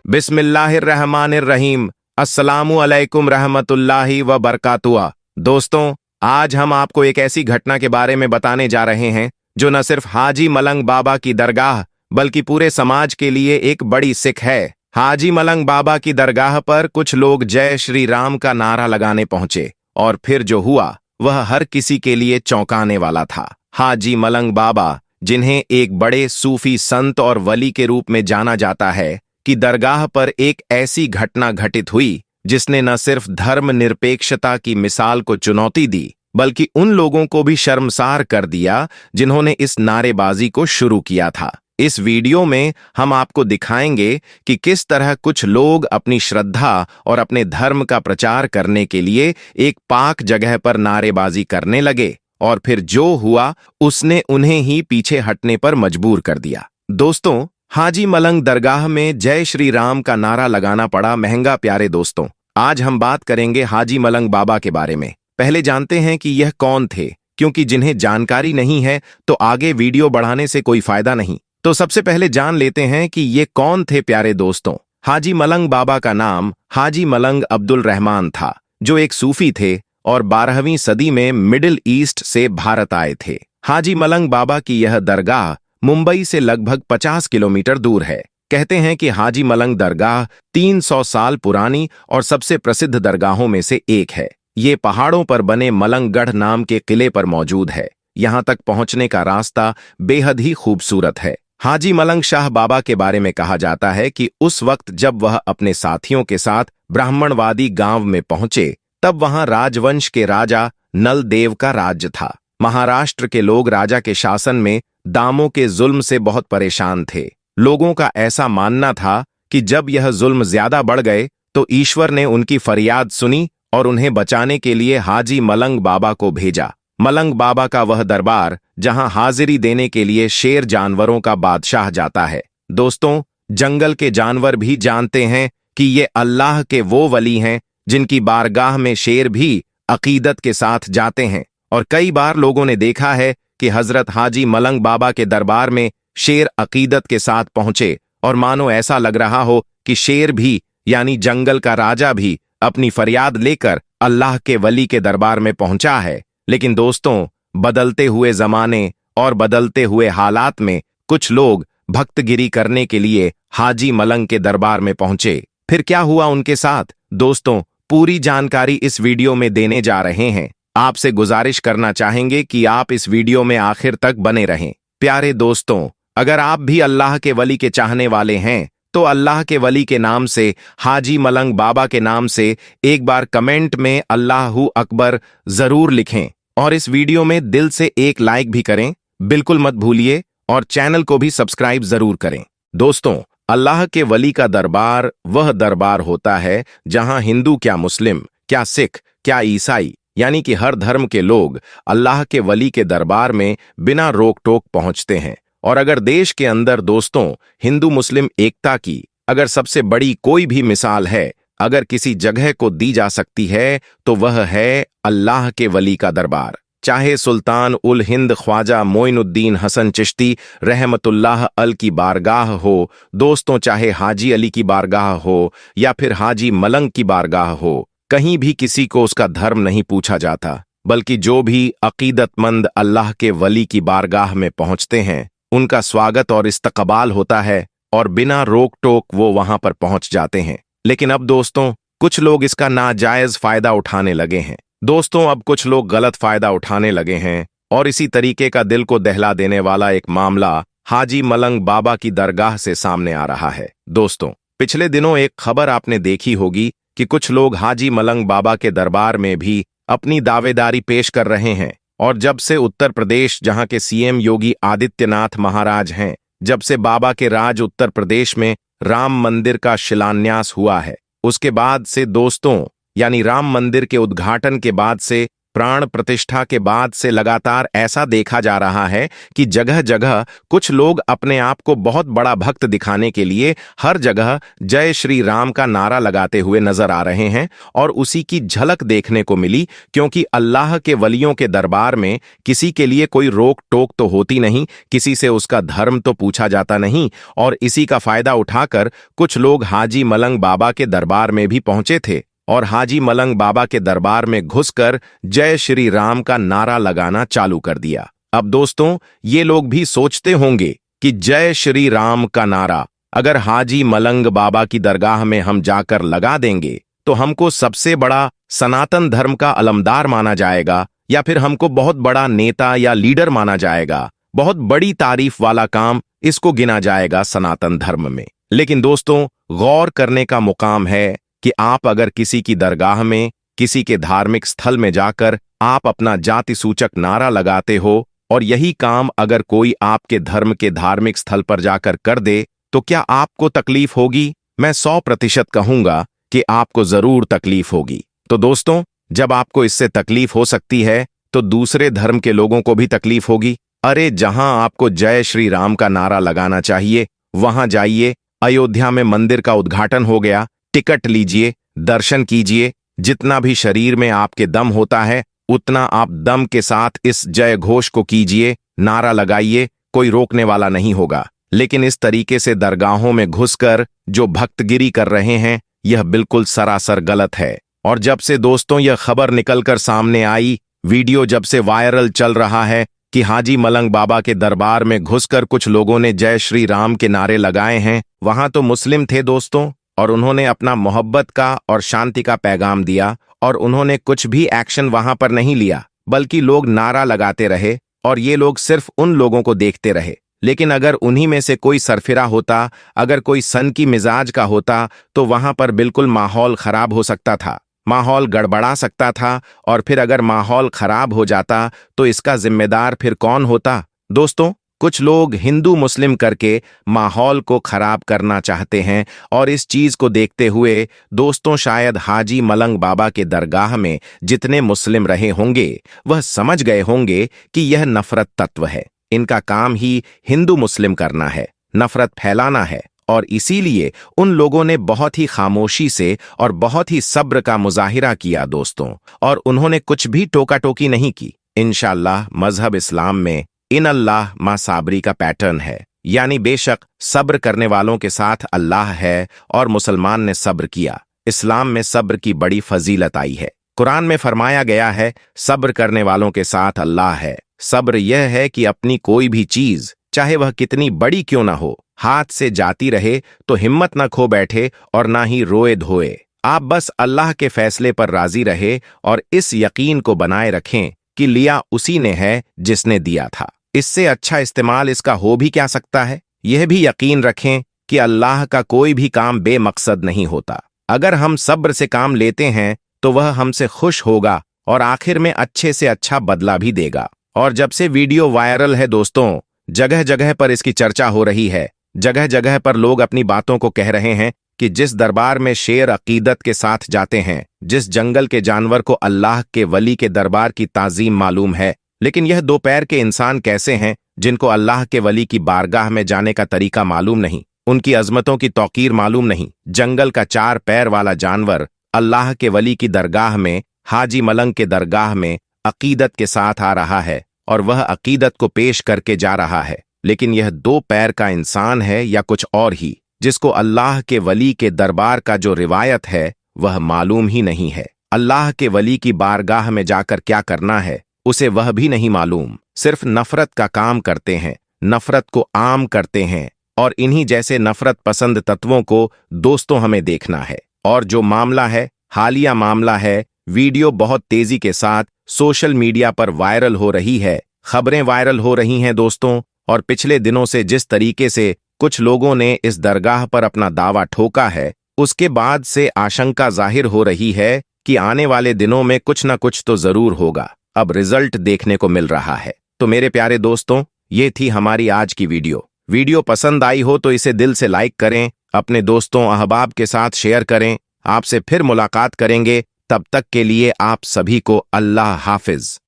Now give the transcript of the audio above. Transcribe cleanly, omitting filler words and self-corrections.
बिस्मिल्लाहिर्रहमानिर्रहीम। अस्सलामु अलैकुम रहमतुल्लाहि व बरकातुहू। दोस्तों, आज हम आपको एक ऐसी घटना के बारे में बताने जा रहे हैं जो न सिर्फ हाजी मलंग बाबा की दरगाह बल्कि पूरे समाज के लिए एक बड़ी सिख है। हाजी मलंग बाबा की दरगाह पर कुछ लोग जय श्री राम का नारा लगाने पहुंचे और फिर जो हुआ वह हर किसी के लिए चौंकाने वाला था। हाजी मलंग बाबा, जिन्हें एक बड़े सूफी संत और वली के रूप में जाना जाता है, कि दरगाह पर एक ऐसी घटना घटित हुई जिसने न सिर्फ धर्मनिरपेक्षता की मिसाल को चुनौती दी बल्कि उन लोगों को भी शर्मसार कर दिया जिन्होंने इस नारेबाजी को शुरू किया था। इस वीडियो में हम आपको दिखाएंगे कि किस तरह कुछ लोग अपनी श्रद्धा और अपने धर्म का प्रचार करने के लिए एक पाक जगह पर नारेबाजी करने लगे और फिर जो हुआ उसने उन्हें ही पीछे हटने पर मजबूर कर दिया। दोस्तों, हाजी मलंग दरगाह में जय श्री राम का नारा लगाना पड़ा महंगा। प्यारे दोस्तों, आज हम बात करेंगे हाजी मलंग बाबा के बारे में। पहले जानते हैं कि यह कौन थे, क्योंकि जिन्हें जानकारी नहीं है तो आगे वीडियो बढ़ाने से कोई फायदा नहीं। तो सबसे पहले जान लेते हैं कि ये कौन थे। प्यारे दोस्तों, हाजी मलंग बाबा का नाम हाजी मलंग अब्दुल रहमान था, जो एक सूफी थे और 12वीं सदी में मिडिल ईस्ट से भारत आए थे। हाजी मलंग बाबा की यह दरगाह मुंबई से लगभग 50 किलोमीटर दूर है। कहते हैं कि हाजी मलंग दरगाह 300 साल पुरानी और सबसे प्रसिद्ध दरगाहों में से एक है। ये पहाड़ों पर बने मलंगगढ़ नाम के किले पर मौजूद है। यहाँ तक पहुंचने का रास्ता बेहद ही खूबसूरत है। हाजी मलंग शाह बाबा के बारे में कहा जाता है कि उस वक्त जब वह अपने साथियों के साथ ब्राह्मणवादी गांव में पहुंचे तब वहां राजवंश के राजा नलदेव का राज्य था। महाराष्ट्र के लोग राजा के शासन में दामों के जुल्म से बहुत परेशान थे। लोगों का ऐसा मानना था कि जब यह जुल्म ज्यादा बढ़ गए तो ईश्वर ने उनकी फरियाद सुनी और उन्हें बचाने के लिए हाजी मलंग बाबा को भेजा। मलंग बाबा का वह दरबार जहां हाजिरी देने के लिए शेर जानवरों का बादशाह जाता है। दोस्तों, जंगल के जानवर भी जानते हैं कि ये अल्लाह के वो वली हैं जिनकी बारगाह में शेर भी अकीदत के साथ जाते हैं। और कई बार लोगों ने देखा है कि हजरत हाजी मलंग बाबा के दरबार में शेर अकीदत के साथ पहुंचे और मानो ऐसा लग रहा हो कि शेर भी यानी जंगल का राजा भी अपनी फरियाद लेकर अल्लाह के वली के दरबार में पहुंचा है। लेकिन दोस्तों, बदलते हुए जमाने और बदलते हुए हालात में कुछ लोग भक्तगिरी करने के लिए हाजी मलंग के दरबार में पहुंचे। फिर क्या हुआ उनके साथ? दोस्तों, पूरी जानकारी इस वीडियो में देने जा रहे हैं। आपसे गुजारिश करना चाहेंगे कि आप इस वीडियो में आखिर तक बने रहें। प्यारे दोस्तों, अगर आप भी अल्लाह के वली के चाहने वाले हैं तो अल्लाह के वली के नाम से, हाजी मलंग बाबा के नाम से एक बार कमेंट में अल्लाहू अकबर जरूर लिखें और इस वीडियो में दिल से एक लाइक भी करें। बिल्कुल मत भूलिए और चैनल को भी सब्सक्राइब जरूर करें। दोस्तों, अल्लाह के वली का दरबार वह दरबार होता है जहां हिंदू क्या मुस्लिम, क्या सिख, क्या ईसाई यानी कि हर धर्म के लोग अल्लाह के वली के दरबार में बिना रोक टोक पहुंचते हैं। और अगर देश के अंदर दोस्तों हिंदू मुस्लिम एकता की अगर सबसे बड़ी कोई भी मिसाल है, अगर किसी जगह को दी जा सकती है तो वह है अल्लाह के वली का दरबार। चाहे सुल्तान उल हिंद ख्वाजा मोइनुद्दीन हसन चिश्ती रहमतुल्लाह अल की बारगाह हो, दोस्तों चाहे हाजी अली की बारगाह हो या फिर हाजी मलंग की बारगाह हो, कहीं भी किसी को उसका धर्म नहीं पूछा जाता, बल्कि जो भी अकीदतमंद अल्लाह के वली की बारगाह में पहुंचते हैं उनका स्वागत और इस्तकबाल होता है और बिना रोक टोक वो वहां पर पहुंच जाते हैं। लेकिन अब दोस्तों कुछ लोग इसका नाजायज फायदा उठाने लगे हैं। दोस्तों, अब कुछ लोग गलत फायदा उठाने लगे हैं और इसी तरीके का दिल को दहला देने वाला एक मामला हाजी मलंग बाबा की दरगाह से सामने आ रहा है। दोस्तों, पिछले दिनों एक खबर आपने देखी होगी कि कुछ लोग हाजी मलंग बाबा के दरबार में भी अपनी दावेदारी पेश कर रहे हैं। और जब से उत्तर प्रदेश, जहां के सीएम योगी आदित्यनाथ महाराज हैं, जब से बाबा के राज उत्तर प्रदेश में राम मंदिर का शिलान्यास हुआ है, उसके बाद से दोस्तों यानी राम मंदिर के उद्घाटन के बाद से प्राण प्रतिष्ठा के बाद से लगातार ऐसा देखा जा रहा है कि जगह जगह कुछ लोग अपने आप को बहुत बड़ा भक्त दिखाने के लिए हर जगह जय श्री राम का नारा लगाते हुए नजर आ रहे हैं। और उसी की झलक देखने को मिली, क्योंकि अल्लाह के वलियों के दरबार में किसी के लिए कोई रोक टोक तो होती नहीं, किसी से उसका धर्म तो पूछा जाता नहीं। और इसी का फायदा उठाकर कुछ लोग हाजी मलंग बाबा के दरबार में भी पहुंचे थे और हाजी मलंग बाबा के दरबार में घुसकर जय श्री राम का नारा लगाना चालू कर दिया। अब दोस्तों, ये लोग भी सोचते होंगे कि जय श्री राम का नारा अगर हाजी मलंग बाबा की दरगाह में हम जाकर लगा देंगे तो हमको सबसे बड़ा सनातन धर्म का अलमदार माना जाएगा, या फिर हमको बहुत बड़ा नेता या लीडर माना जाएगा। बहुत बड़ी तारीफ वाला काम इसको गिना जाएगा सनातन धर्म में। लेकिन दोस्तों, गौर करने का मुकाम है कि आप अगर किसी की दरगाह में, किसी के धार्मिक स्थल में जाकर आप अपना जाति सूचक नारा लगाते हो, और यही काम अगर कोई आपके धर्म के धार्मिक स्थल पर जाकर कर दे तो क्या आपको तकलीफ होगी? मैं 100% कहूंगा कि आपको जरूर तकलीफ होगी। तो दोस्तों, जब आपको इससे तकलीफ हो सकती है तो दूसरे धर्म के लोगों को भी तकलीफ होगी। अरे, जहां आपको जय श्री राम का नारा लगाना चाहिए वहां जाइए। अयोध्या में मंदिर का उद्घाटन हो गया, टिकट लीजिए, दर्शन कीजिए। जितना भी शरीर में आपके दम होता है उतना आप दम के साथ इस जय घोष को कीजिए, नारा लगाइए, कोई रोकने वाला नहीं होगा। लेकिन इस तरीके से दरगाहों में घुसकर जो भक्तगिरी कर रहे हैं यह बिल्कुल सरासर गलत है। और जब से दोस्तों यह खबर निकलकर सामने आई, वीडियो जब से वायरल चल रहा है कि हाजी मलंग बाबा के दरबार में घुसकर कुछ लोगों ने जय श्री राम के नारे लगाए हैं, वहां तो मुस्लिम थे दोस्तों, और उन्होंने अपना मोहब्बत का और शांति का पैगाम दिया, और उन्होंने कुछ भी एक्शन वहां पर नहीं लिया, बल्कि लोग नारा लगाते रहे और ये लोग सिर्फ उन लोगों को देखते रहे। लेकिन अगर उन्हीं में से कोई सरफिरा होता, अगर कोई सन की मिजाज का होता, तो वहां पर बिल्कुल माहौल खराब हो सकता था, माहौल गड़बड़ा सकता था। और फिर अगर माहौल खराब हो जाता तो इसका जिम्मेदार फिर कौन होता? दोस्तों, कुछ लोग हिंदू मुस्लिम करके माहौल को खराब करना चाहते हैं, और इस चीज को देखते हुए दोस्तों शायद हाजी मलंग बाबा के दरगाह में जितने मुस्लिम रहे होंगे वह समझ गए होंगे कि यह नफरत तत्व है। इनका काम ही हिंदू मुस्लिम करना है, नफरत फैलाना है। और इसीलिए उन लोगों ने बहुत ही खामोशी से और बहुत ही सब्र का मुजाहिरा किया दोस्तों, और उन्होंने कुछ भी टोका टोकी नहीं की। इंशाअल्लाह मजहब इस्लाम में इन अल्लाह मा साबरी का पैटर्न है, यानी बेशक सब्र करने वालों के साथ अल्लाह है, और मुसलमान ने सब्र किया। इस्लाम में सब्र की बड़ी फजीलत आई है। कुरान में फरमाया गया है सब्र करने वालों के साथ अल्लाह है। सब्र यह है कि अपनी कोई भी चीज, चाहे वह कितनी बड़ी क्यों ना हो, हाथ से जाती रहे तो हिम्मत न खो बैठे और ना ही रोए धोए। आप बस अल्लाह के फैसले पर राजी रहे और इस यकीन को बनाए रखें कि लिया उसी ने है जिसने दिया था। इससे अच्छा इस्तेमाल इसका हो भी क्या सकता है? यह भी यकीन रखें कि अल्लाह का कोई भी काम बेमकसद नहीं होता। अगर हम सब्र से काम लेते हैं तो वह हमसे खुश होगा और आखिर में अच्छे से अच्छा बदला भी देगा। और जब से वीडियो वायरल है दोस्तों, जगह जगह पर इसकी चर्चा हो रही है। जगह जगह पर लोग अपनी बातों को कह रहे हैं कि जिस दरबार में शेर अकीदत के साथ जाते हैं, जिस जंगल के जानवर को अल्लाह के वली के दरबार की ताजीम मालूम है, लेकिन यह दो पैर के इंसान कैसे हैं जिनको अल्लाह के वली की बारगाह में जाने का तरीका मालूम नहीं, उनकी अजमतों की तौकीर मालूम नहीं। जंगल का 4 पैर वाला जानवर अल्लाह के वली की दरगाह में, हाजी मलंग के दरगाह में अकीदत के साथ आ रहा है और वह अकीदत को पेश करके जा रहा है। लेकिन यह 2 पैर का इंसान है या कुछ और ही, जिसको अल्लाह के वली के दरबार का जो रिवायत है वह मालूम ही नहीं है। अल्लाह के वली की बारगाह में जाकर क्या करना है उसे वह भी नहीं मालूम। सिर्फ नफरत का काम करते हैं, नफरत को आम करते हैं, और इन्हीं जैसे नफरत पसंद तत्वों को दोस्तों हमें देखना है। और जो मामला है, हालिया मामला है, वीडियो बहुत तेजी के साथ सोशल मीडिया पर वायरल हो रही है, खबरें वायरल हो रही हैं दोस्तों। और पिछले दिनों से जिस तरीके से कुछ लोगों ने इस दरगाह पर अपना दावा ठोका है, उसके बाद से आशंका जाहिर हो रही है कि आने वाले दिनों में कुछ न कुछ तो जरूर होगा। अब रिजल्ट देखने को मिल रहा है। तो मेरे प्यारे दोस्तों, ये थी हमारी आज की वीडियो। वीडियो पसंद आई हो तो इसे दिल से लाइक करें, अपने दोस्तों अहबाब के साथ शेयर करें। आपसे फिर मुलाकात करेंगे, तब तक के लिए आप सभी को अल्लाह हाफिज।